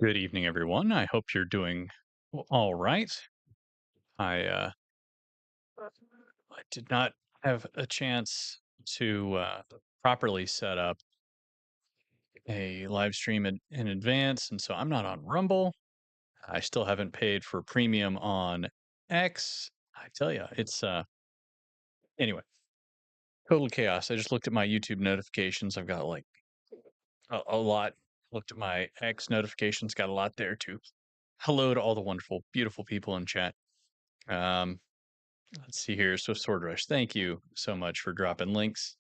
Good evening, everyone. I hope you're doing all right. I did not have a chance to properly set up a live stream in advance, and so I'm not on Rumble. I still haven't paid for premium on X. I tell you, it's anyway, total chaos. I just looked at my YouTube notifications. I've got like a lot. Looked at my X notifications, got a lot there too. Hello to all the wonderful, beautiful people in chat. Um, Let's see here. So Sword Rush, thank you so much for dropping links.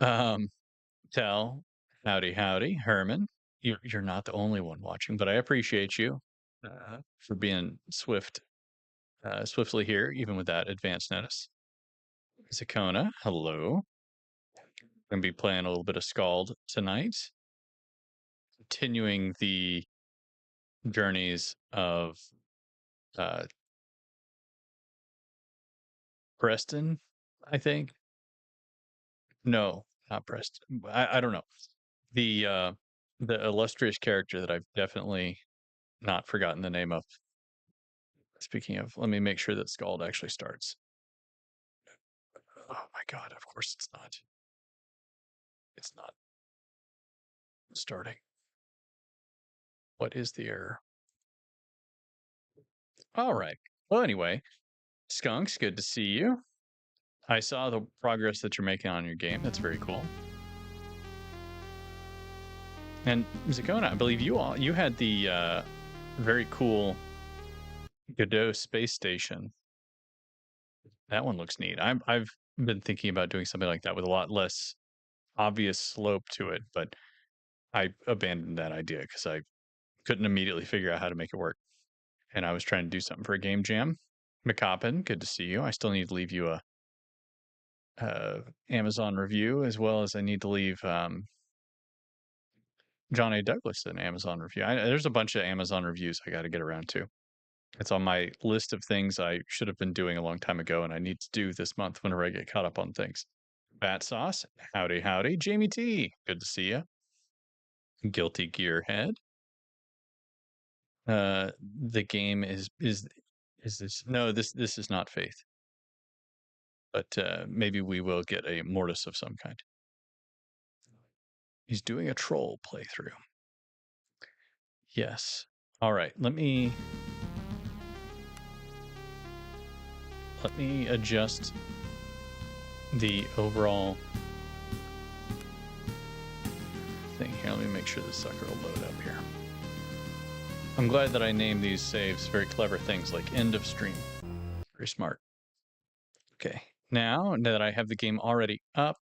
Um, Tell, howdy, howdy, Herman. You're not the only one watching, but I appreciate you for being swiftly here, even with that advance notice. Zakona, hello. I'm gonna be playing a little bit of Skald tonight, continuing the journeys of uh, Preston. I think no, not Preston. I don't know. The illustrious character that I've definitely not forgotten the name of. Speaking of, let me make sure that Skald actually starts. Oh my god, of course it's not. It's not starting. What is the error? All right. Well, anyway, Skunks, good to see you. I saw the progress that you're making on your game. That's very cool. And Zakona, I believe you had the very cool Godot space station. That one looks neat. I've been thinking about doing something like that with a lot less obvious slope to it, but I abandoned that idea because I couldn't immediately figure out how to make it work. And I was trying to do something for a game jam. McCoppin, good to see you. I still need to leave you a Amazon review, as well as I need to leave John A. Douglas an Amazon review. There's a bunch of Amazon reviews I got to get around to. It's on my list of things I should have been doing a long time ago, and I need to do this month whenever I get caught up on things. Bat Sauce, howdy, howdy. Jamie T, good to see you. Guilty Gearhead. The game is this? No, this is not Faith, but maybe we will get a Mortis of some kind. He's doing a troll playthrough. Yes. All right. Let me adjust the overall thing here. Let me make sure this sucker will load up here. I'm glad that I named these saves very clever things like end of stream. Very smart. Okay. Now that I have the game already up,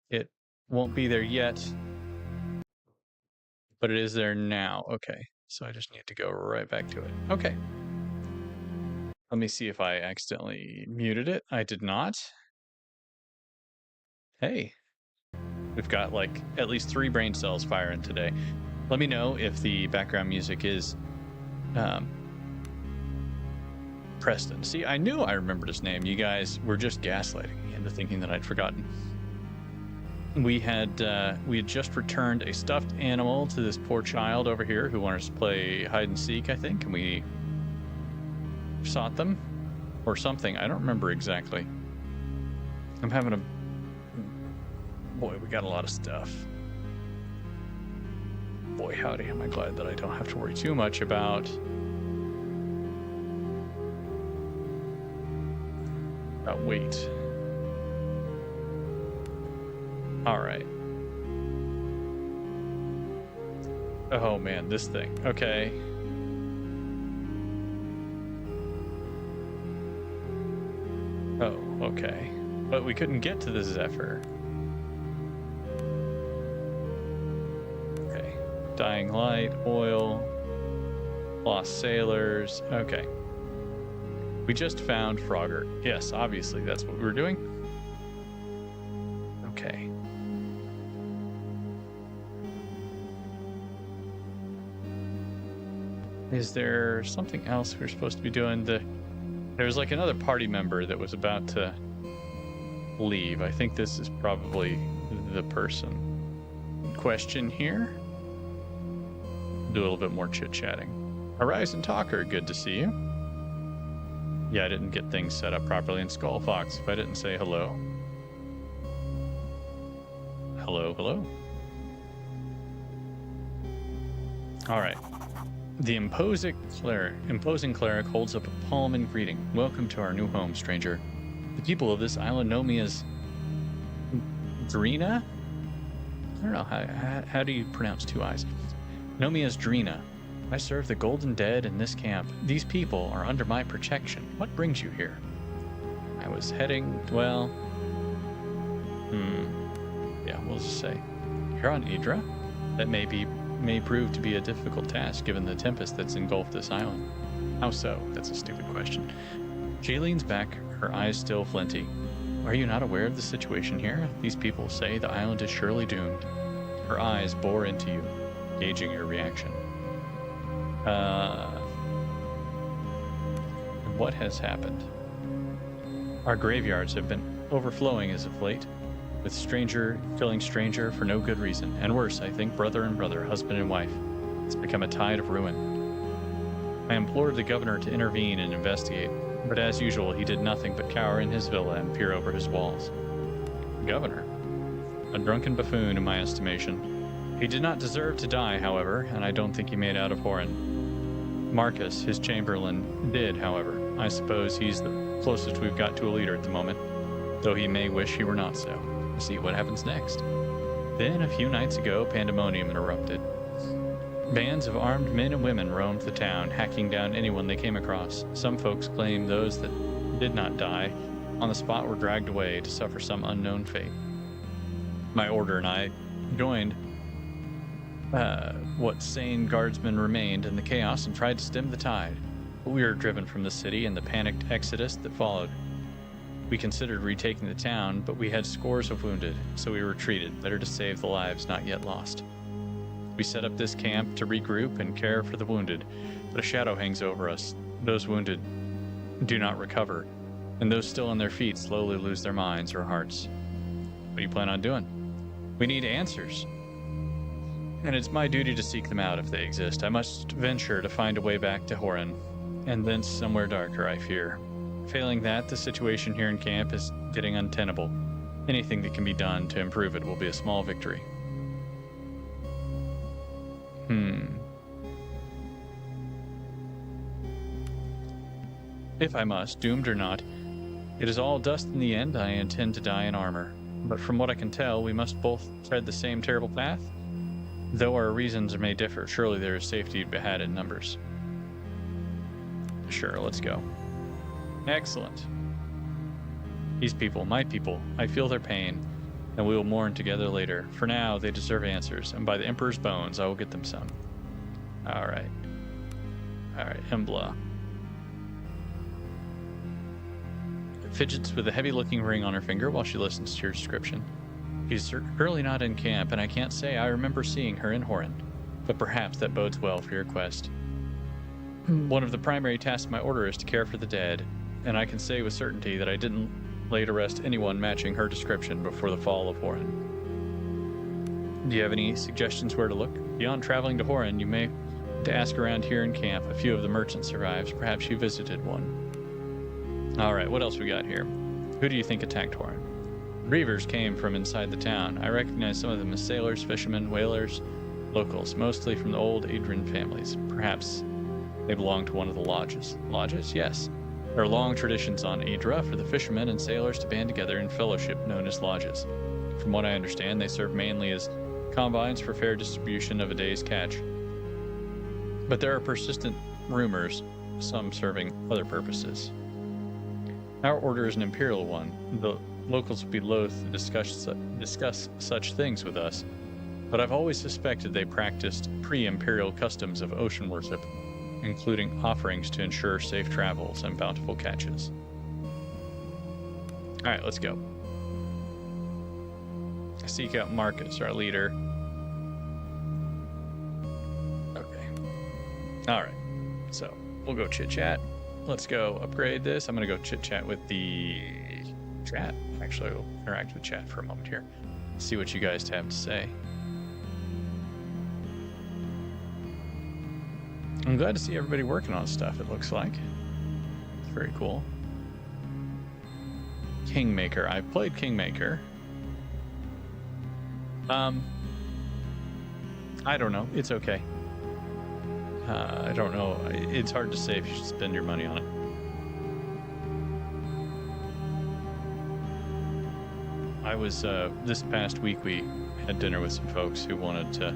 it won't be there yet, but it is there now. Okay. So I just need to go right back to it. Okay. Let me see if I accidentally muted it. I did not. Hey, we've got like at least 3 brain cells firing today. Let me know if the background music is Preston. See, I knew I remembered his name. You guys were just gaslighting me into thinking that I'd forgotten. We had just returned a stuffed animal to this poor child over here who wanted us to play hide and seek, I think, and we sought them or something. I don't remember exactly. I'm having a boy. We got a lot of stuff. Boy, howdy, am I glad that I don't have to worry too much about weight. All right. Oh man, this thing. Okay. Oh, okay. But we couldn't get to the Zephyr. Okay. Dying Light, oil, lost sailors. Okay. We just found Frogger. Yes, obviously that's what we were doing. Okay. Is there something else we're supposed to be doing? There was like another party member that was about to leave. I think this is probably the person in question here. do a little bit more chit-chatting. Horizon Talker, good to see you. Yeah, I didn't get things set up properly in Skull Fox if I didn't say hello. Hello, hello. All right. The imposing cleric holds up a palm in greeting. Welcome to our new home, stranger. The people of this island know me as Drina? I don't know, how do you pronounce two I's? Know me as Drina. I serve the Golden Dead in this camp. These people are under my protection. What brings you here? I was heading, well... yeah, we'll just say. You're on Idra? That may prove to be a difficult task given the tempest that's engulfed this island. How so? That's a stupid question. She leans back, her eyes still flinty. Are you not aware of the situation here? These people say the island is surely doomed. Her eyes bore into you, gauging your reaction. What has happened? Our graveyards have been overflowing as of late, with stranger killing stranger for no good reason, and worse, I think, brother and brother, husband and wife. It's become a tide of ruin. I implored the governor to intervene and investigate, but as usual, he did nothing but cower in his villa and peer over his walls. Governor? A drunken buffoon, in my estimation. He did not deserve to die, however, and I don't think he made out of Horan. Marcus, his chamberlain, did, however. I suppose he's the closest we've got to a leader at the moment, though he may wish he were not so. We'll see what happens next. Then, a few nights ago, pandemonium erupted. Bands of armed men and women roamed the town, hacking down anyone they came across. Some folks claim those that did not die on the spot were dragged away to suffer some unknown fate. My order and I joined what sane guardsmen remained in the chaos and tried to stem the tide. But we were driven from the city in the panicked exodus that followed. We considered retaking the town, but we had scores of wounded, so we retreated, better to save the lives not yet lost. We set up this camp to regroup and care for the wounded, but a shadow hangs over us. Those wounded do not recover, and those still on their feet slowly lose their minds or hearts. What do you plan on doing? We need answers. And it's my duty to seek them out if they exist. I must venture to find a way back to Horan, and thence somewhere darker, I fear. Failing that, the situation here in camp is getting untenable. Anything that can be done to improve it will be a small victory. If I must, doomed or not, it is all dust in the end. I intend to die in armor. But from what I can tell, we must both tread the same terrible path. Though our reasons may differ, surely there is safety to be had in numbers. Sure, let's go. Excellent. These people, my people, I feel their pain, and we will mourn together later. For now, they deserve answers, and by the Emperor's bones, I will get them some. Alright. Alright, Embla. Fidgets with a heavy-looking ring on her finger while she listens to your description. She's currently not in camp, and I can't say I remember seeing her in Horan, but perhaps that bodes well for your quest. One of the primary tasks of my order is to care for the dead, and I can say with certainty that I didn't lay to rest anyone matching her description before the fall of Horan. Do you have any suggestions where to look? Beyond traveling to Horan, you may to ask around here in camp. A few of the merchant survives. Perhaps you visited one. Alright, what else we got here? Who do you think attacked Horan? Grievers came from inside the town. I recognize some of them as sailors, fishermen, whalers, locals, mostly from the old Adrian families. Perhaps they belong to one of the lodges. Lodges? Yes. There are long traditions on Idra for the fishermen and sailors to band together in fellowship known as lodges. From what I understand, they serve mainly as combines for fair distribution of a day's catch. But there are persistent rumors, some serving other purposes. Our order is an imperial one. The locals would be loath to discuss such things with us, but I've always suspected they practiced pre-imperial customs of ocean worship, including offerings to ensure safe travels and bountiful catches. Alright, let's go. Seek out Marcus, our leader. Okay. Alright, so we'll go chit-chat. Let's go upgrade this. I'm going to go chit-chat with the chat. Actually, I'll interact with chat for a moment here. See what you guys have to say. I'm glad to see everybody working on stuff, it looks like. It's very cool. Kingmaker. I've played Kingmaker. I don't know. It's okay. I don't know. It's hard to say if you should spend your money on it. I was, this past week, we had dinner with some folks who wanted to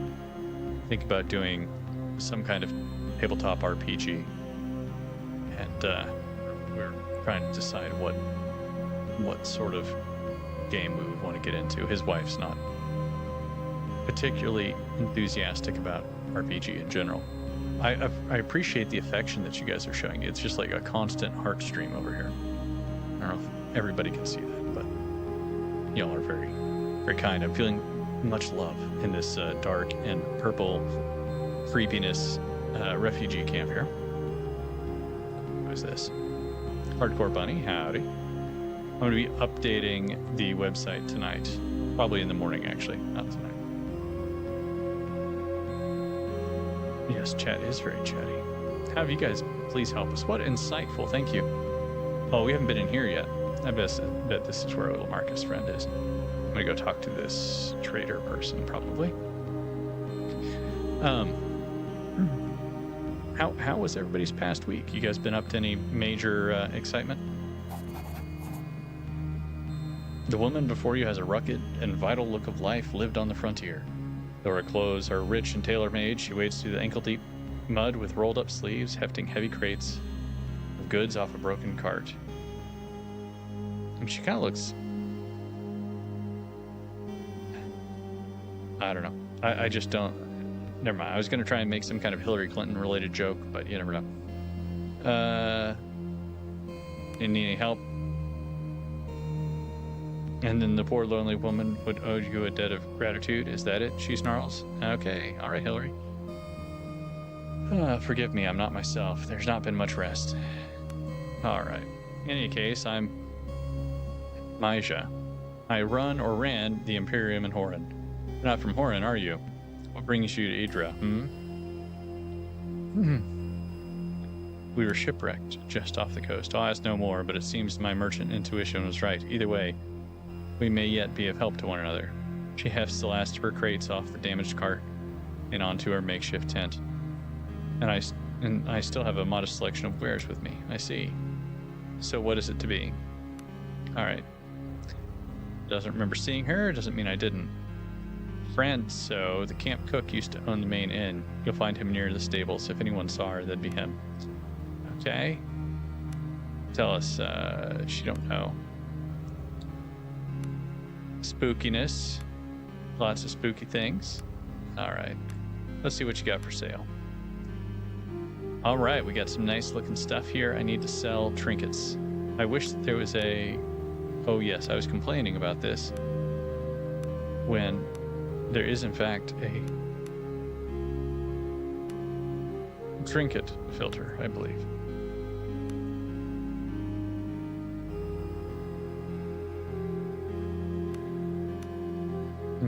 think about doing some kind of tabletop RPG. And we're trying to decide what sort of game we would want to get into. His wife's not particularly enthusiastic about RPG in general. I appreciate the affection that you guys are showing. It's just like a constant heart stream over here. I don't know if everybody can see that, but y'all are very, very kind. I'm feeling much love in this dark and purple creepiness refugee camp here. Who's this? Hardcore Bunny, howdy. I'm going to be updating the website tonight. Probably in the morning, actually, not tonight. Yes, chat is very chatty. Have you guys please help us? What insightful, thank you. Oh, we haven't been in here yet. I bet this is where little Marcus' friend is. I'm gonna go talk to this trader person, probably. How was everybody's past week? You guys been up to any major excitement? The woman before you has a rugged and vital look of life lived on the frontier. Though her clothes are rich and tailor-made, she wades through the ankle-deep mud with rolled-up sleeves, hefting heavy crates of goods off a broken cart. And she kind of looks... I don't know. I just don't... Never mind. I was going to try and make some kind of Hillary Clinton-related joke, but you never know. Need any help? And then the poor lonely woman would owe you a debt of gratitude. Is that it? She snarls. Okay. All right, Hillary. Forgive me. I'm not myself. There's not been much rest. All right. In any case, I'm Maija. I ran the Imperium in Horan. You're not from Horan, are you? What brings you to Idra? We were shipwrecked just off the coast. I'll ask no more, but it seems my merchant intuition was right. Either way, we may yet be of help to one another. She hefts the last of her crates off the damaged cart and onto her makeshift tent. And I still have a modest selection of wares with me. I see. So what is it to be? All right. Doesn't remember seeing her. Doesn't mean I didn't. Friend, so the camp cook used to own the main inn. You'll find him near the stables. If anyone saw her, that'd be him. Okay. Tell us. She don't know. Spookiness. Lots of spooky things. All right. Let's see what you got for sale. All right, we got some nice looking stuff here. I need to sell trinkets. I wish that there was a... Oh yes, I was complaining about this. When there is in fact a trinket filter, I believe.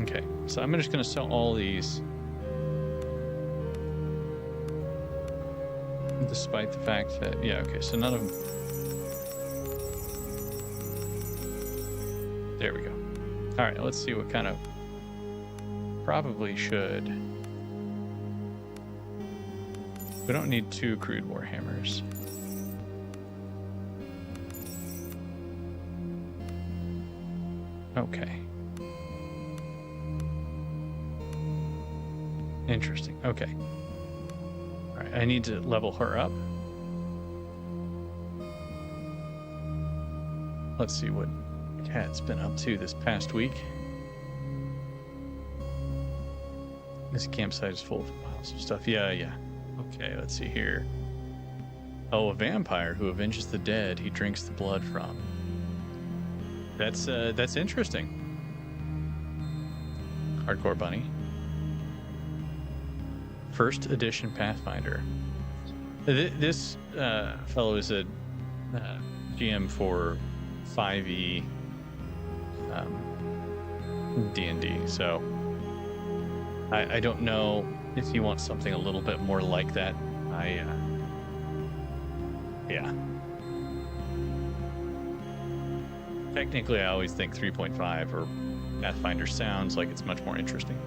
Okay, so I'm just going to sell all these, despite the fact that, yeah, okay, so none of them. There we go. All right, let's see what kind of, probably should. We don't need 2 crude warhammers. Okay. Interesting. Okay. All right. I need to level her up. Let's see what Kat's been up to this past week. This campsite is full of piles of stuff. Yeah. Okay, let's see here. Oh, a vampire who avenges the dead he drinks the blood from. That's interesting. Hardcore Bunny. First edition Pathfinder. This fellow is a GM for 5e D&D, so I don't know if he wants something a little bit more like that Yeah. Technically, I always think 3.5 or Pathfinder sounds like it's much more interesting.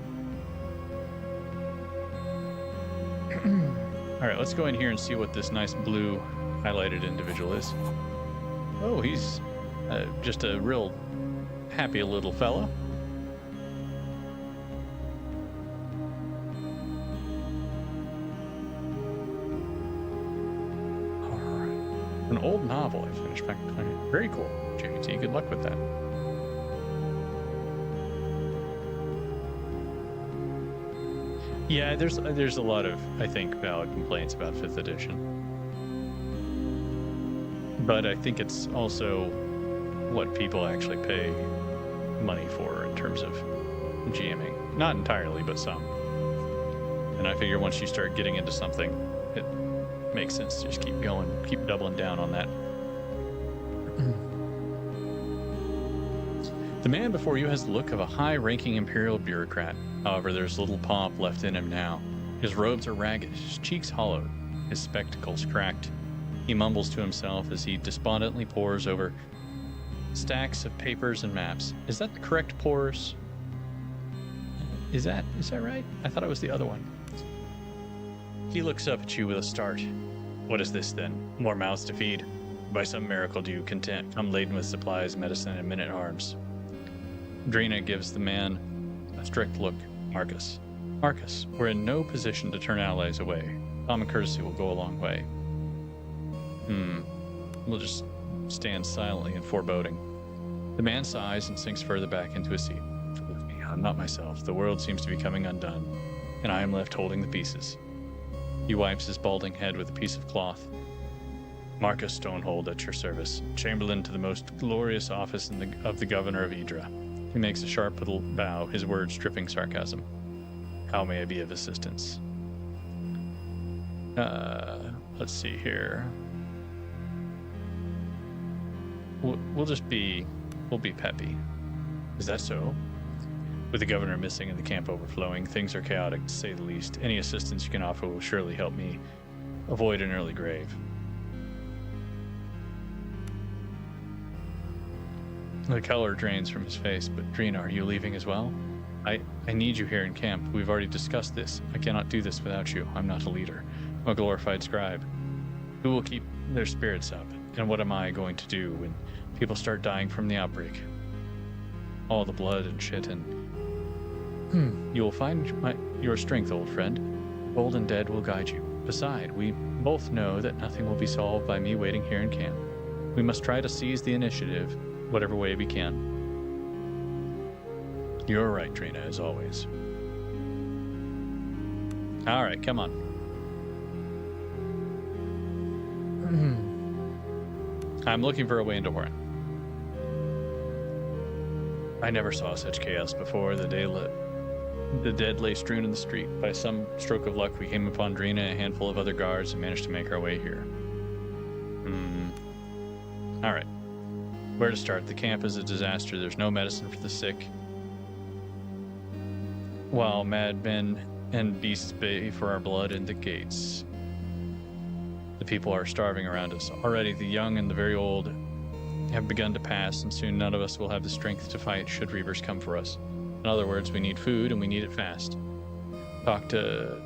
All right, let's go in here and see what this nice blue highlighted individual is. Oh, he's just a real happy little fellow. All right. An old novel I finished back in 20. Very cool, JT. Good luck with that. Yeah, there's a lot of, I think, valid complaints about 5th edition. But I think it's also what people actually pay money for in terms of GMing. Not entirely, but some. And I figure once you start getting into something, it makes sense to just keep going, keep doubling down on that. The man before you has the look of a high-ranking imperial bureaucrat. However, there's little pomp left in him now. His robes are ragged, his cheeks hollowed, his spectacles cracked. He mumbles to himself as he despondently pores over stacks of papers and maps. Is that the correct pores? Is that right? I thought it was the other one. He looks up at you with a start. What is this, then? More mouths to feed? By some miracle do you come laden with supplies, medicine, and men-at-arms? Drina gives the man a strict look. Marcus, we're in no position to turn allies away. Common courtesy will go a long way. We'll just stand silently in foreboding. The man sighs and sinks further back into his seat. Forgive me, I'm not myself. The world seems to be coming undone, and I am left holding the pieces. He wipes his balding head with a piece of cloth. Marcus Stonehold at your service, Chamberlain to the most glorious office of the Governor of Idra. He makes a sharp little bow, his words dripping sarcasm. How may I be of assistance? Let's see here. We'll be peppy. Is that so? With the governor missing and the camp overflowing, things are chaotic to say the least. Any assistance you can offer will surely help me avoid an early grave. The color drains from his face, but Drina, are you leaving as well? I need you here in camp. We've already discussed this. I cannot do this without you. I'm not a leader. I'm a glorified scribe. Who will keep their spirits up? And what am I going to do when people start dying from the outbreak? All the blood and shit and... You will find your strength, old friend. Old and dead will guide you. Besides, we both know that nothing will be solved by me waiting here in camp. We must try to seize the initiative whatever way we can. You're right, Trina, as always. All right, come on. I'm looking for a way into Horan. I never saw such chaos before. The dead lay strewn in the street. By some stroke of luck, we came upon Drina and a handful of other guards and managed to make our way here. All right. Where to start? The camp is a disaster. There's no medicine for the sick. While madmen and beasts bay for our blood in the gates. The people are starving around us. Already the young and the very old have begun to pass, and soon none of us will have the strength to fight should reavers come for us. In other words, we need food, and we need it fast. Talk to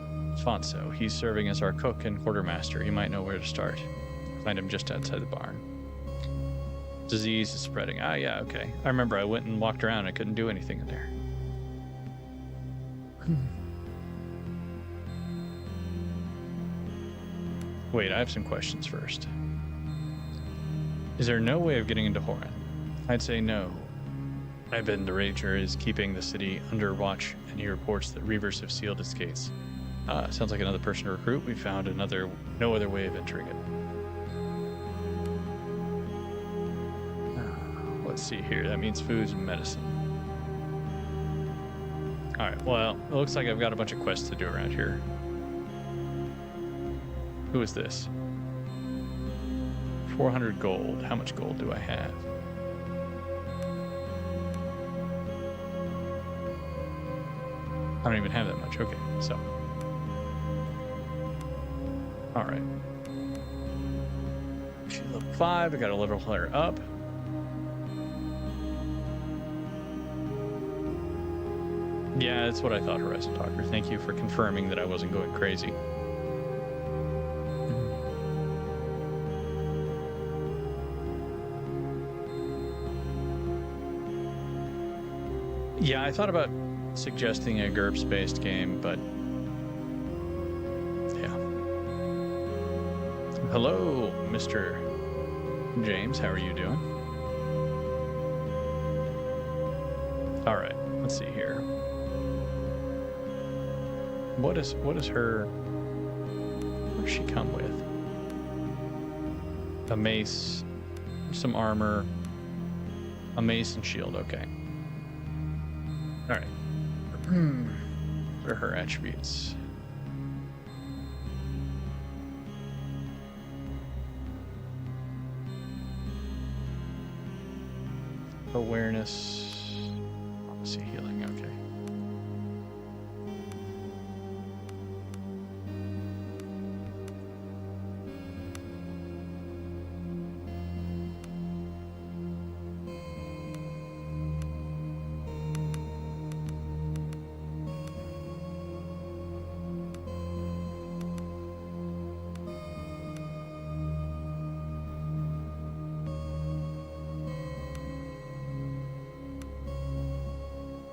Fonso. He's serving as our cook and quartermaster. He might know where to start. Find him just outside the barn. Disease is spreading. Yeah, okay. I remember I went and walked around and I couldn't do anything in there. Wait, I have some questions first. Is there no way of getting into Horan? I'd say no. Iben the Rager is keeping the city under watch, and he reports that reavers have sealed its gates. Sounds like another person to recruit. We found no other way of entering it. Let's see here. That means foods and medicine. Alright, well, it looks like I've got a bunch of quests to do around here. Who is this? 400 gold. How much gold do I have? I don't even have that much. Okay, so. All right. She's level 5. I got to level her up. Yeah, that's what I thought, Horizon Talker. Thank you for confirming that I wasn't going crazy. Yeah, I thought about suggesting a GURPS-based game, but yeah. Hello, Mr. James. How are you doing? All right, let's see here. What is her? What does she come with? A mace, some armor, a mace and shield. Okay. All right. What are her attributes? Awareness. Let's see, healing. Okay.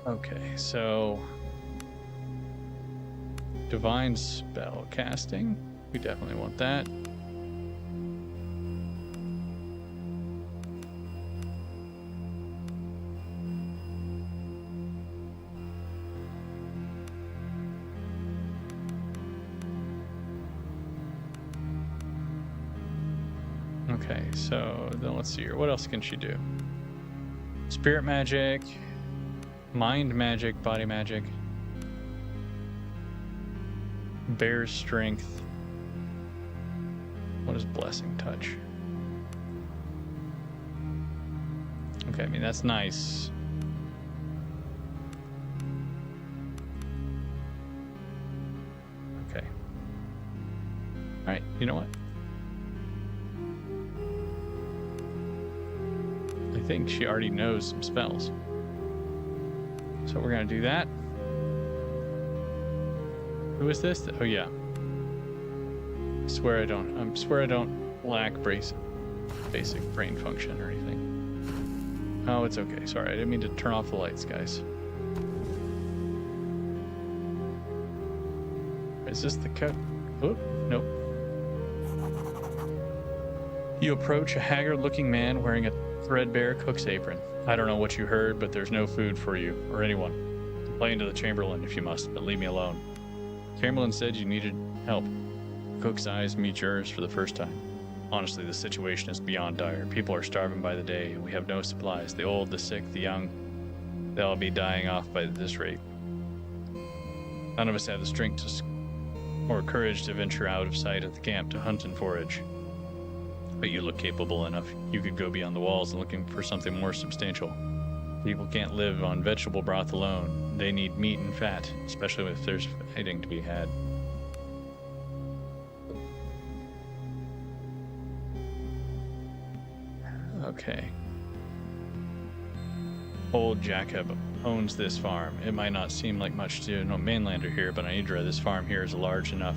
Okay, so divine spell casting. We definitely want that. Okay, so then let's see here. What else can she do? Spirit magic. Mind magic, body magic, bear's strength. What is blessing touch? Okay, I mean, that's nice. Okay. All right, you know what? I think she already knows some spells. So we're gonna do that. Who is this? Oh yeah. I swear I don't lack basic brain function or anything. Oh, it's okay. Sorry, I didn't mean to turn off the lights, guys. Is this the cut? Oh, nope. You approach a haggard-looking man wearing a threadbare cook's apron. I don't know what you heard, but there's no food for you, or anyone. Complain to the Chamberlain if you must, but leave me alone. Chamberlain said you needed help. Cook's eyes meet yours for the first time. Honestly, the situation is beyond dire. People are starving by the day, and we have no supplies. The old, the sick, the young, they'll all be dying off by this rate. None of us have the strength or courage to venture out of sight of the camp to hunt and forage. But you look capable enough. You could go beyond the walls and looking for something more substantial. People can't live on vegetable broth alone. They need meat and fat, especially if there's fighting to be had. Okay. Old Jacob owns this farm. It might not seem like much to no mainlander here, but Aidra, this farm here is large enough.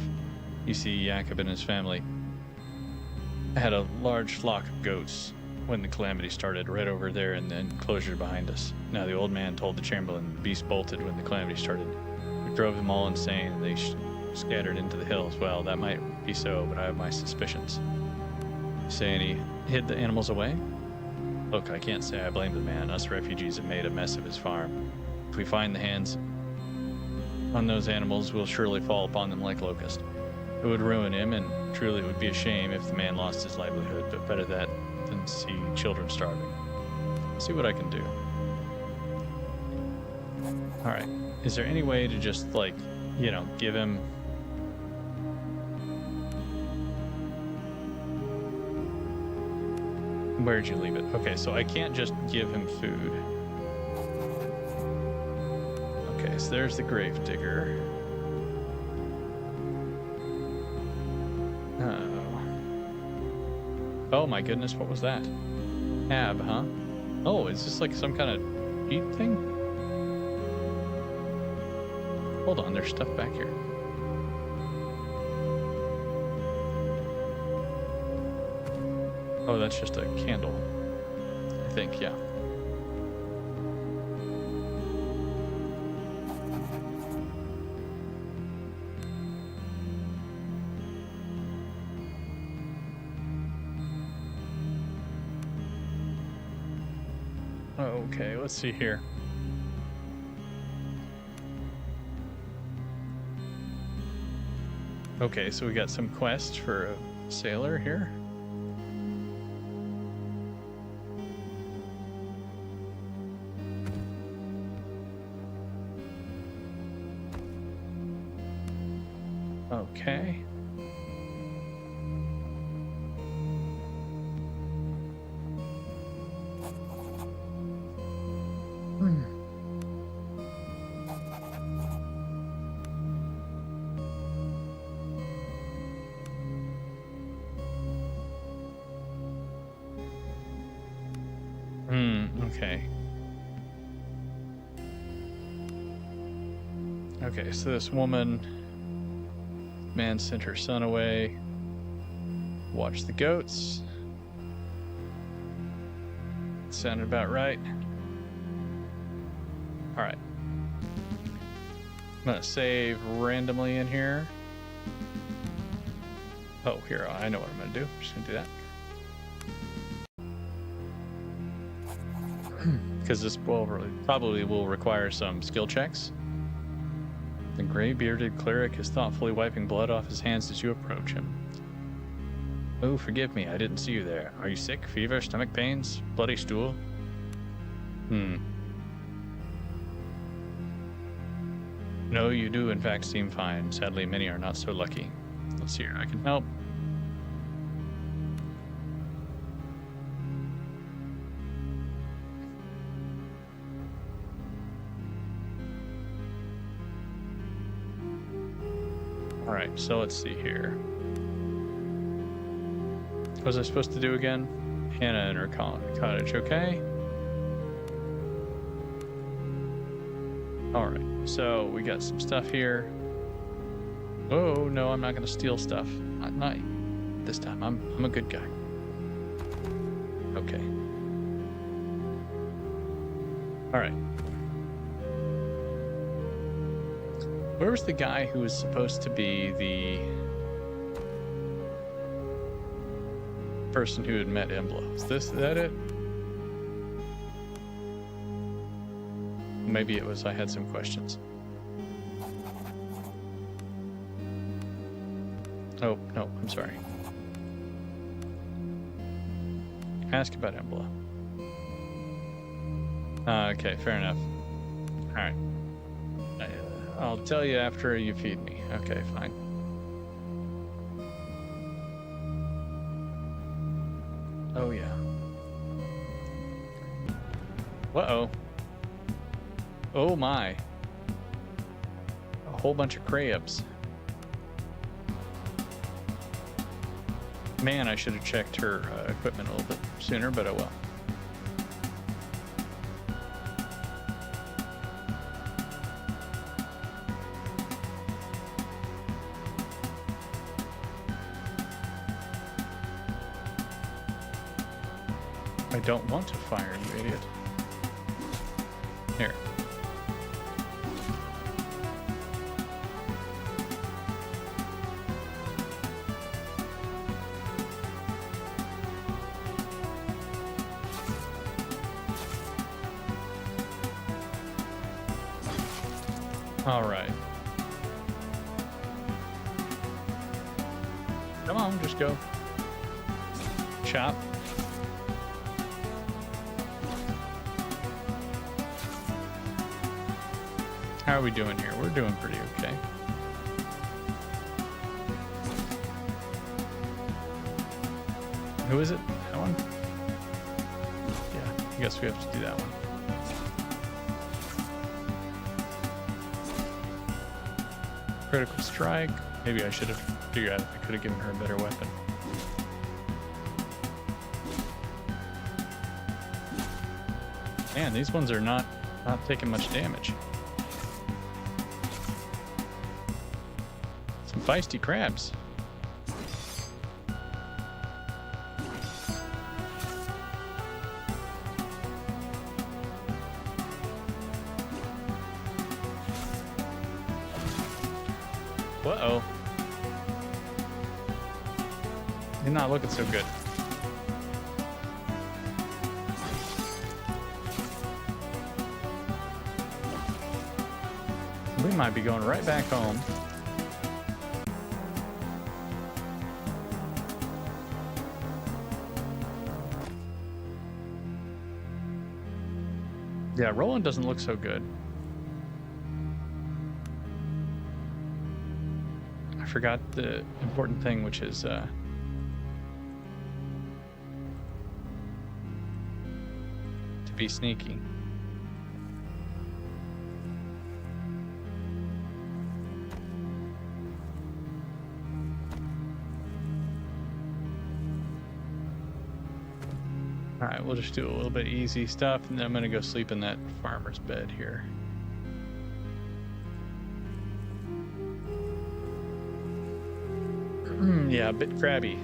You see, Jacob and his family had a large flock of goats when the calamity started, right over there in the enclosure behind us. Now the old man told the Chamberlain the beast bolted when the calamity started. We drove them all insane, and they scattered into the hills. Well, that might be so, but I have my suspicions. Saying he hid the animals away? Look, I can't say I blame the man. Us refugees have made a mess of his farm. If we find the hands on those animals, we'll surely fall upon them like locusts. It would ruin him, and truly it would be a shame if the man lost his livelihood, but better that than see children starving. I'll see what I can do. Alright, is there any way to just, like, you know, give him... Where'd you leave it? Okay, so I can't just give him food. Okay, so there's the grave digger. Oh my goodness, what was that? Tab, huh? Oh, is this like some kind of cheat thing? Hold on, there's stuff back here. Oh, that's just a candle. I think, yeah. Okay, let's see here. Okay, so we got some quests for a sailor here. Okay. Okay. Okay, so this man sent her son away. Watch the goats. Sounded about right. All right. I'm gonna save randomly in here. Oh, here, I know what I'm gonna do. I'm just gonna do that. Because this probably will require some skill checks. The gray-bearded cleric is thoughtfully wiping blood off his hands as you approach him. Oh, forgive me, I didn't see you there. Are you sick? Fever? Stomach pains? Bloody stool? No, you do in fact seem fine. Sadly, many are not so lucky. Let's see here, I can help. Alright, so let's see here. What was I supposed to do again? Hannah and her cottage, okay? Alright, so we got some stuff here. Oh, no, I'm not going to steal stuff. Not this time. I'm a good guy. Okay. Alright. Where was the guy who was supposed to be the person who had met Embla? Is that it? Maybe it was I had some questions. Oh, no, I'm sorry. Ask about Embla. Okay, fair enough. Alright. I'll tell you after you feed me. Okay, fine. Oh, yeah. Uh-oh. Oh, my. A whole bunch of crabs. Man, I should have checked her equipment a little bit sooner, but oh well. I don't want to fire, you idiot. Here. All right. Come on, just go. Chop. How are we doing here? We're doing pretty okay. Who is it? That one? Yeah, I guess we have to do that one. Critical strike. Maybe I should have figured out if I could have given her a better weapon. Man, these ones are not taking much damage. Some feisty crabs. Uh-oh. You're not looking so good. We might be going right back home. Yeah, rolling doesn't look so good. I forgot the important thing, which is to be sneaky. All right, we'll just do a little bit easy stuff, and then I'm gonna go sleep in that farmer's bed here. Yeah, a bit crabby.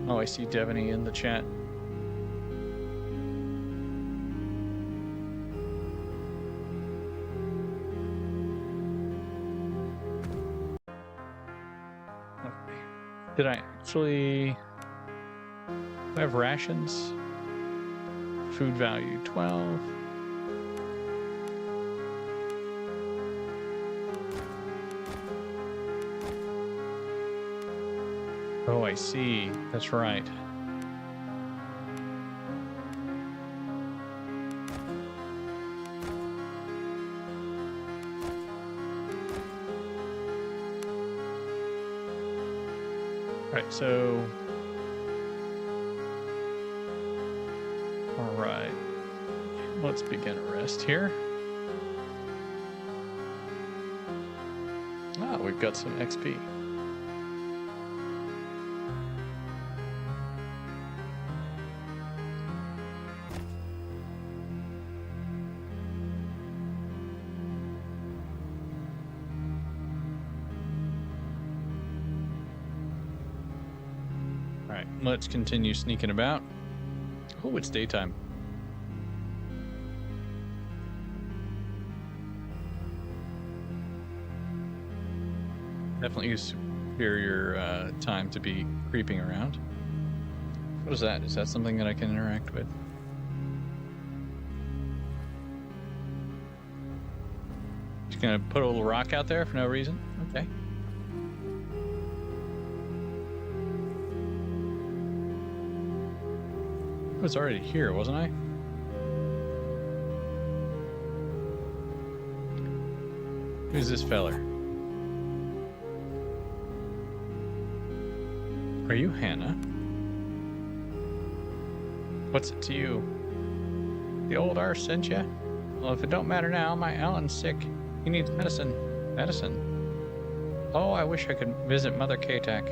Oh, I see Devaney in the chat. Did I actually have rations? Food value 12. Oh, I see. That's right. Right, so all right, let's begin a rest here. Ah, we've got some XP. Let's continue sneaking about. Oh, it's daytime. Definitely use superior time to be creeping around. What is that? Is that something that I can interact with? Just gonna put a little rock out there for no reason? Okay. I was already here, wasn't I? Who's this feller? Are you Hannah? What's it to you? The old arse sent ya? Well, if it don't matter now, my Alan's sick. He needs medicine. Medicine? Oh, I wish I could visit Mother Katak.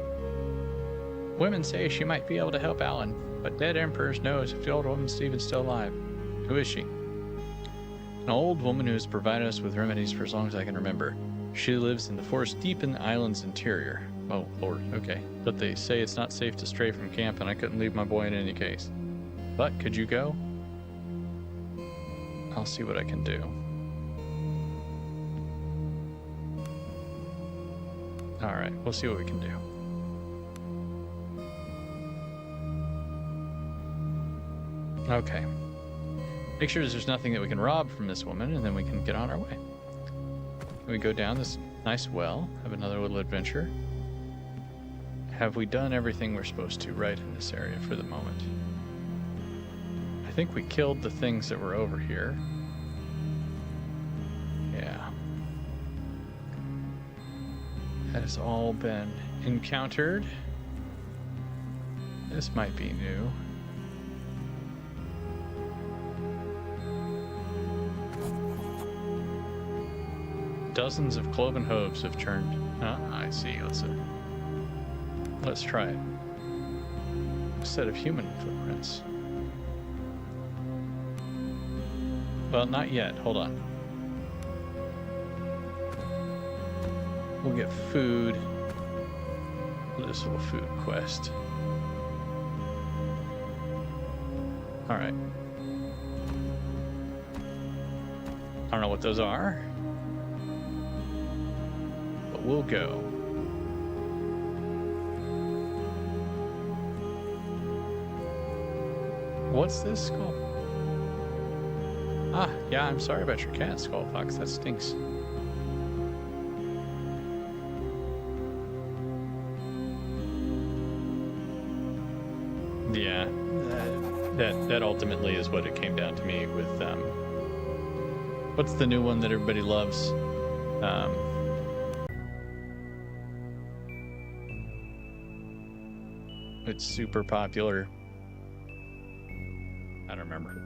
Women say she might be able to help Alan, but dead emperors knows if the old woman's even still alive. Who is she? An old woman who has provided us with remedies for as long as I can remember. She lives in the forest deep in the island's interior. Oh, Lord, okay. But they say it's not safe to stray from camp, and I couldn't leave my boy in any case. But could you go? I'll see what I can do. All right, we'll see what we can do. Okay. Make sure there's nothing that we can rob from this woman, and then we can get on our way. We go down this nice well, have another little adventure. Have we done everything we're supposed to right in this area for the moment? I think we killed the things that were over here. Yeah. That has all been encountered. This might be new. Dozens of cloven hooves have turned I see. Let's try it. A set of human footprints. Well, not yet. Hold on. We'll get food. This little food quest. All right. I don't know what those are, but we'll go. What's this called? Ah, yeah, I'm sorry about your cat, Skull Fox. That stinks. Yeah, that ultimately is what it came down to me with what's the new one that everybody loves? It's super popular. I don't remember.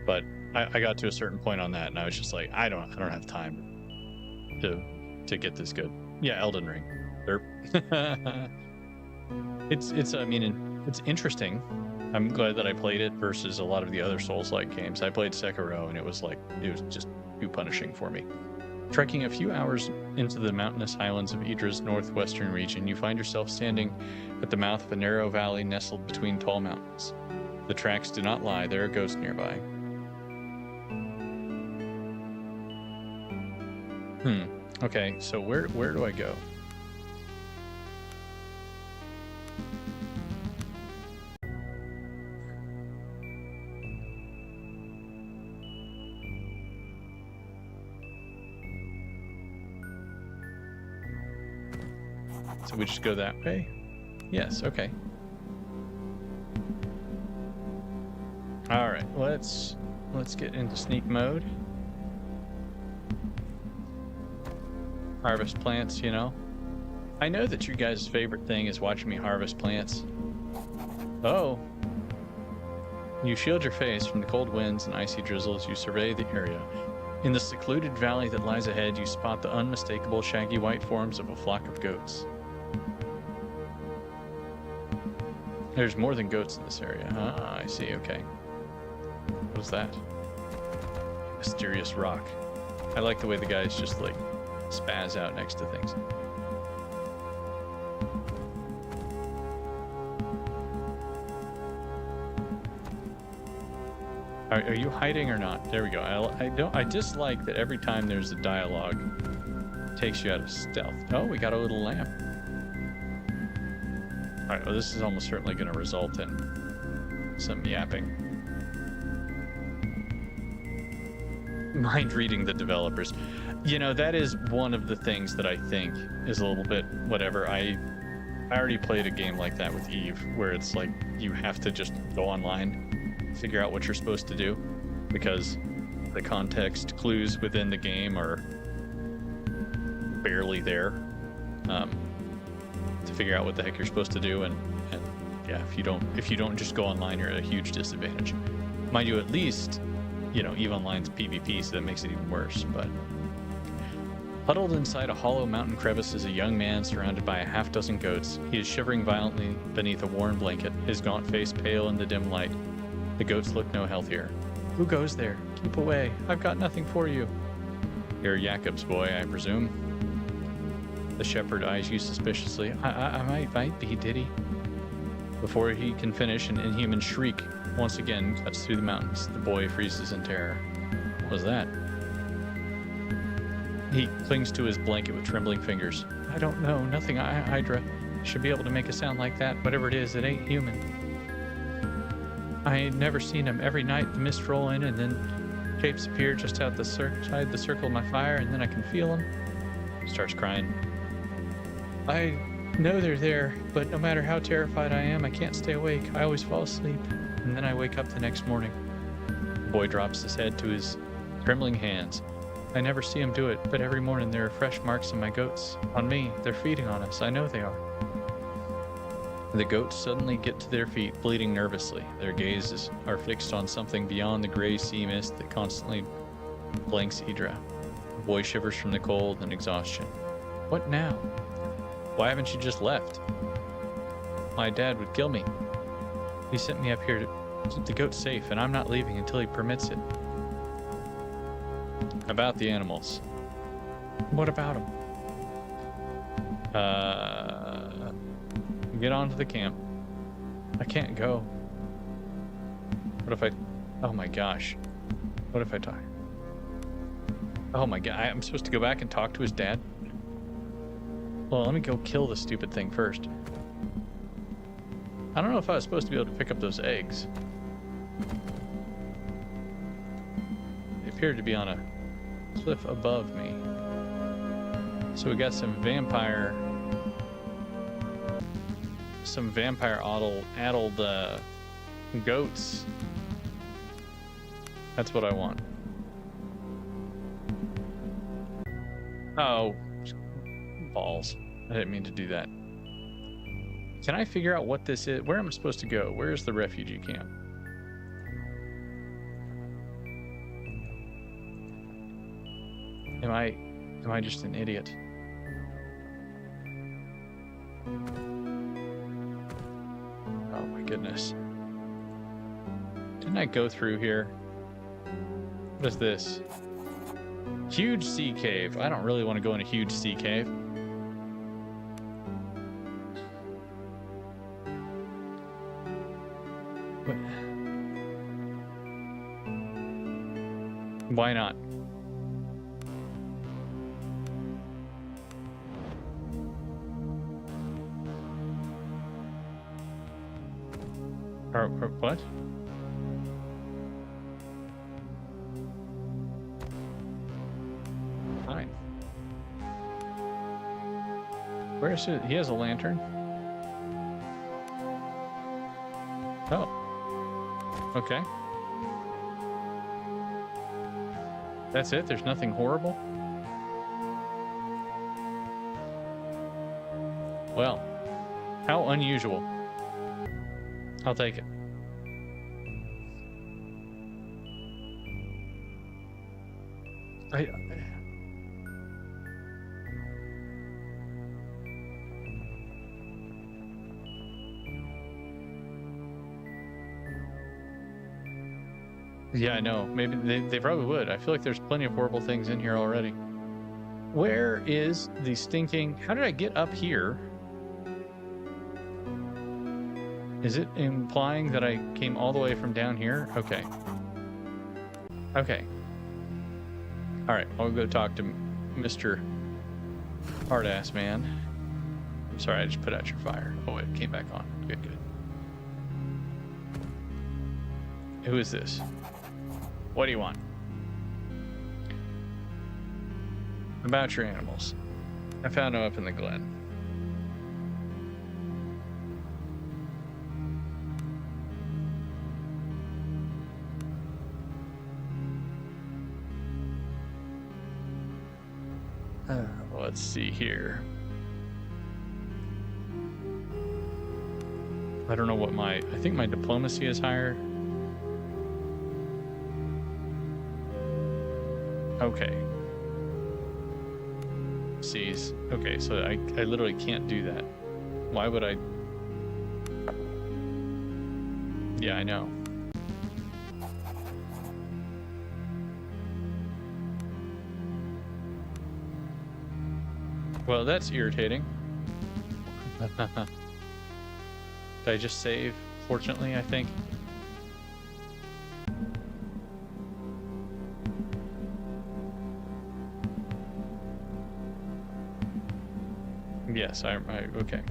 But I got to a certain point on that and I was just like, I don't have time to get this good. Yeah, Elden Ring. It's I mean, it's interesting. I'm glad that I played it versus a lot of the other Souls-like games. I played Sekiro and it was just too punishing for me. Trekking a few hours into the mountainous highlands of Idra's northwestern region, you find yourself standing at the mouth of a narrow valley nestled between tall mountains. The tracks do not lie, there are ghosts nearby. Okay, so where do I go? So we just go that way? Yes, okay. All right, let's get into sneak mode. Harvest plants, you know. I know that you guys' favorite thing is watching me harvest plants. Oh. You shield your face from the cold winds and icy drizzles. You survey the area. In the secluded valley that lies ahead, you spot the unmistakable shaggy white forms of a flock of goats. There's more than goats in this area. Ah, I see, okay. What is that? Mysterious rock. I like the way the guys just like spaz out next to things. Are you hiding or not? There we go. I dislike that every time there's a dialogue, it takes you out of stealth. Oh, we got a little lamp. All right, well, this is almost certainly going to result in some yapping. Mind reading the developers. You know, that is one of the things that I think is a little bit whatever. I already played a game like that with Eve, where it's like you have to just go online, figure out what you're supposed to do, because the context clues within the game are barely there. To figure out what the heck you're supposed to do, and yeah, if you don't just go online, you're at a huge disadvantage. Mind you, at least, you know, EVE Online's PvP, so that makes it even worse. But huddled inside a hollow mountain crevice is a young man surrounded by a half-dozen goats. He is shivering violently beneath a worn blanket, his gaunt face pale in the dim light. The goats look no healthier. Who goes there? Keep away. I've got nothing for you. You're Jakob's boy, I presume. The shepherd eyes you suspiciously. I might be, did he? Before he can finish, an inhuman shriek once again cuts through the mountains. The boy freezes in terror. What was that? He clings to his blanket with trembling fingers. I don't know. Nothing. Hydra should be able to make a sound like that. Whatever it is, it ain't human. I ain't never seen him. Every night the mist roll in and then shapes appear just outside the circle of my fire, and then I can feel them. He starts crying. I know they're there, but no matter how terrified I am, I can't stay awake. I always fall asleep, and then I wake up the next morning. The boy drops his head to his trembling hands. I never see him do it, but every morning there are fresh marks on my goats. On me, they're feeding on us. I know they are. The goats suddenly get to their feet, bleating nervously. Their gazes are fixed on something beyond the gray sea mist that constantly blanks Idra. The boy shivers from the cold and exhaustion. What now? Why haven't you just left? My dad would kill me. He sent me up here to keep the goat safe, and I'm not leaving until he permits it. About the animals. What about them? Get on to the camp. I can't go. What if I... Oh my gosh. What if I talk? Oh my god, I'm supposed to go back and talk to his dad? Well, let me go kill the stupid thing first. I don't know if I was supposed to be able to pick up those eggs. They appeared to be on a cliff above me. So we got some vampire addled goats. That's what I want. Oh, balls. I didn't mean to do that. Can I figure out what this is? Where am I supposed to go? Where's the refugee camp? Am I just an idiot? Oh my goodness. Didn't I go through here? What is this? Huge sea cave. I don't really want to go in a huge sea cave. What? Why not? Or what? Fine. Where is it? He has a lantern. Oh. Okay. That's it? There's nothing horrible? Well, how unusual. I'll take it. Yeah, I know. Maybe they probably would. I feel like there's plenty of horrible things in here already. Where is the stinking... How did I get up here? Is it implying that I came all the way from down here? Okay. Okay. All right, I'll go talk to Mr. Hard-ass man. I'm sorry, I just put out your fire. Oh, it came back on. Good, good. Who is this? What do you want? About your animals. I found them up in the glen. Let's see here. I don't know what I think my diplomacy is higher. Okay. Seize. Okay, so I literally can't do that. Why would I? Yeah, I know. Well, that's irritating. Did I just save? Fortunately, I think. Yes, I okay.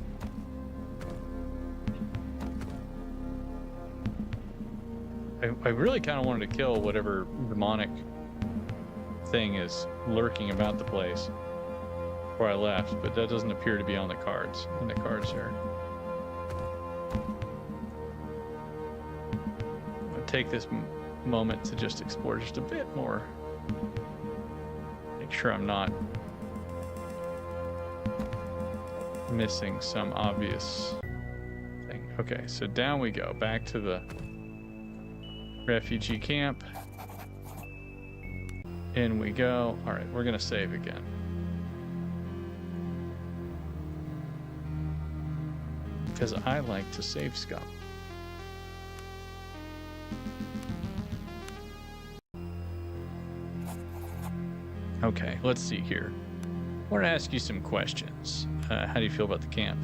I really kind of wanted to kill whatever demonic thing is lurking about the place before I left, but that doesn't appear to be on the cards. In the cards here. I'll take this moment to just explore just a bit more. Make sure I'm not missing some obvious thing. Okay, so down we go, back to the refugee camp. In we go. All right, we're gonna save again. because I like to save scum. Okay, let's see here. I want to ask you some questions. How do you feel about the camp?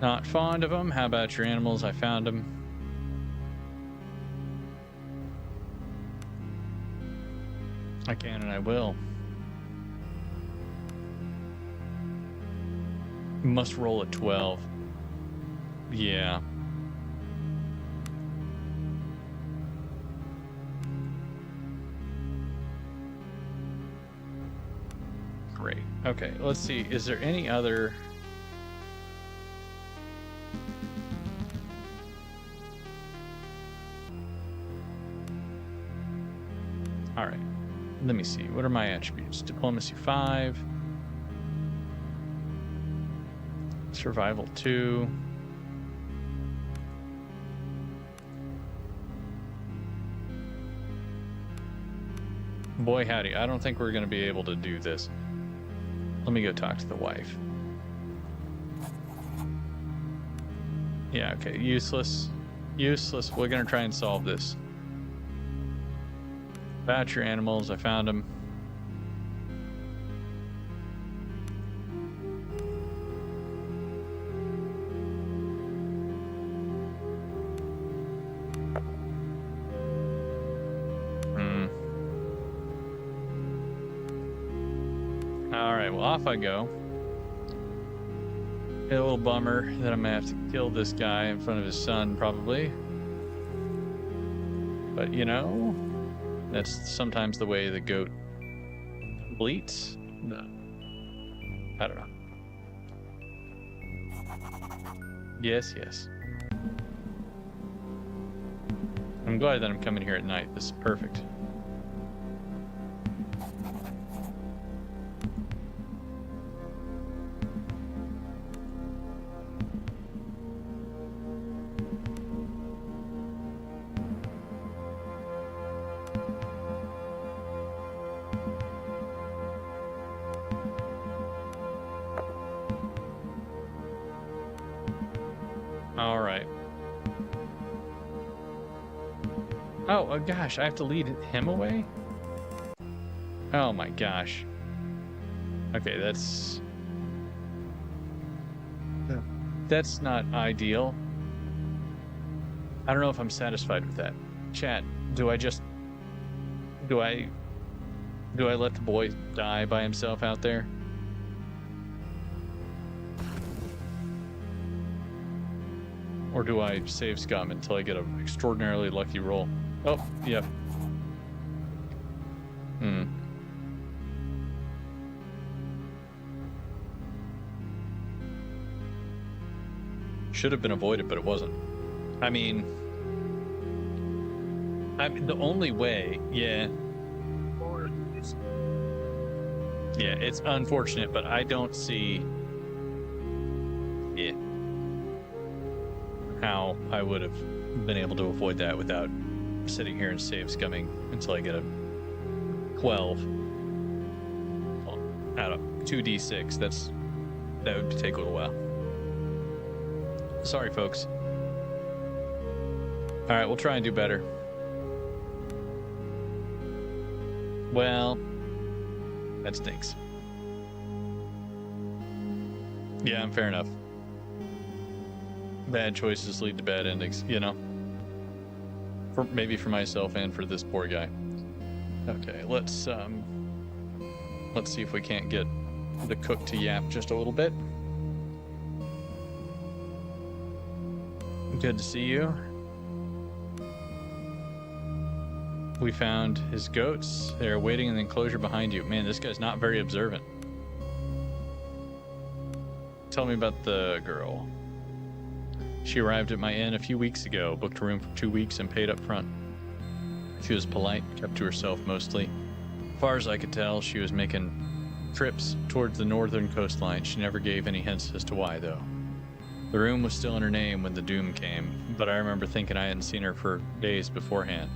Not fond of them? How about your animals? I found them. I can and I will. Must roll a 12. Yeah. Great. Okay, let's see. Is there any other... All right. Let me see. What are my attributes? Diplomacy 5. Survival 2. Boy, howdy. I don't think we're going to be able to do this. Let me go talk to the wife. Yeah, okay. Useless. Useless. We're going to try and solve this. About your animals. I found them. Alright, well, off I go. A little bummer that I'm going to have to kill this guy in front of his son, probably. But, you know, that's sometimes the way the goat bleats. No. I don't know. Yes, yes. I'm glad that I'm coming here at night. This is perfect. All right. Oh, gosh, I have to lead him away? Oh my gosh. Okay, that's not ideal. I don't know if I'm satisfied with that. Chat, do I let the boy die by himself out there? Or do I save scum until I get an extraordinarily lucky roll? Oh, yep. Should have been avoided, but it wasn't. I mean, the only way, yeah. Yeah, it's unfortunate, but I don't see how I would have been able to avoid that without sitting here and save scumming until I get a 12 out of 2d6. That would take a little while. Sorry, folks. All right, we'll try and do better. Well, that stinks. Yeah, fair enough. Bad choices lead to bad endings, you know? Maybe for myself and for this poor guy. Okay, let's see if we can't get the cook to yap just a little bit. Good to see you. We found his goats. They're waiting in the enclosure behind you. Man, this guy's not very observant. Tell me about the girl. She arrived at my inn a few weeks ago, booked a room for 2 weeks and paid up front. She was polite, kept to herself mostly. As far as I could tell, she was making trips towards the northern coastline. She never gave any hints as to why, though. The room was still in her name when the doom came, but I remember thinking I hadn't seen her for days beforehand.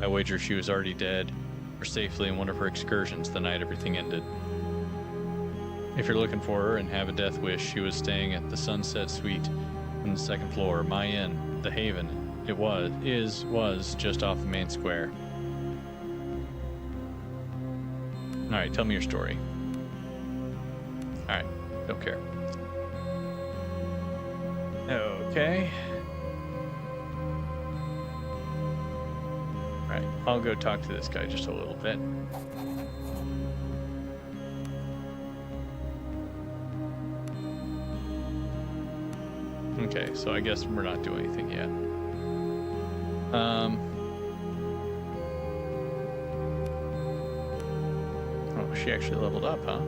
I wager she was already dead, or safely in one of her excursions the night everything ended. If you're looking for her and have a death wish, she was staying at the Sunset Suite on the second floor. My Inn, the Haven. It was just off the main square. All right, tell me your story. All right, don't care. Okay. All right, I'll go talk to this guy just a little bit. Okay, so I guess we're not doing anything yet. Oh, she actually leveled up, huh?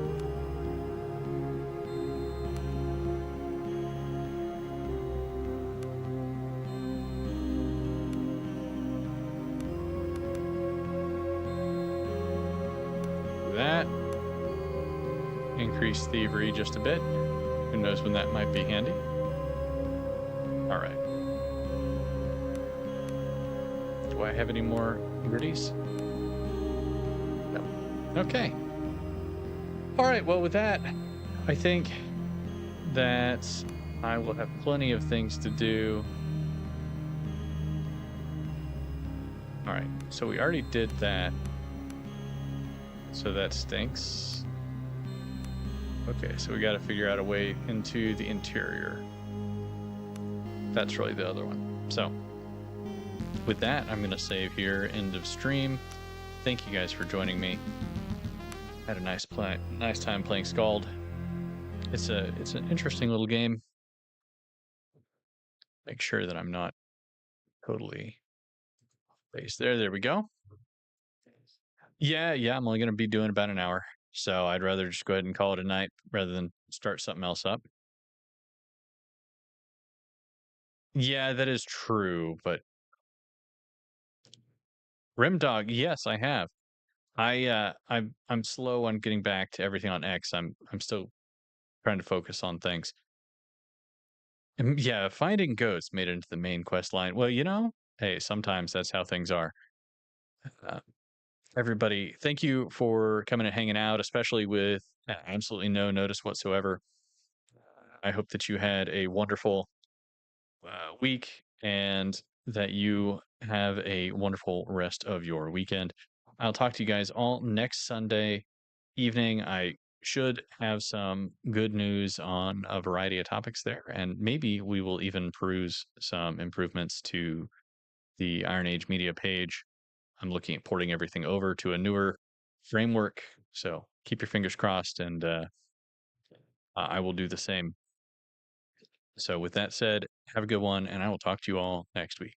That. Increase thievery just a bit. Who knows when that might be handy. All right. Do I have any more goodies? No. Okay. All right. Well, with that, I think that I will have plenty of things to do. All right. So we already did that. So that stinks. Okay. So we got to figure out a way into the interior. That's really the other one. So with that, I'm going to save here, end of stream. Thank you guys for joining me. Had a nice time playing Skald. It's an interesting little game. Make sure that I'm not totally based there. There we go. Yeah, I'm only going to be doing about an hour. So I'd rather just go ahead and call it a night rather than start something else up. Yeah, that is true, but Rimdog, yes, I have. I'm slow on getting back to everything on X. I'm still trying to focus on things. Yeah, finding goats made it into the main quest line. Well, hey, sometimes that's how things are. Uh, everybody, thank you for coming and hanging out, especially with absolutely no notice whatsoever. I hope that you had a wonderful week and that you have a wonderful rest of your weekend. I'll talk to you guys all next Sunday evening. I should have some good news on a variety of topics there, and maybe we will even peruse some improvements to the IronAge media page. I'm looking at porting everything over to a newer framework, so keep your fingers crossed, and I will do the same. So, with that said, have a good one, and I will talk to you all next week.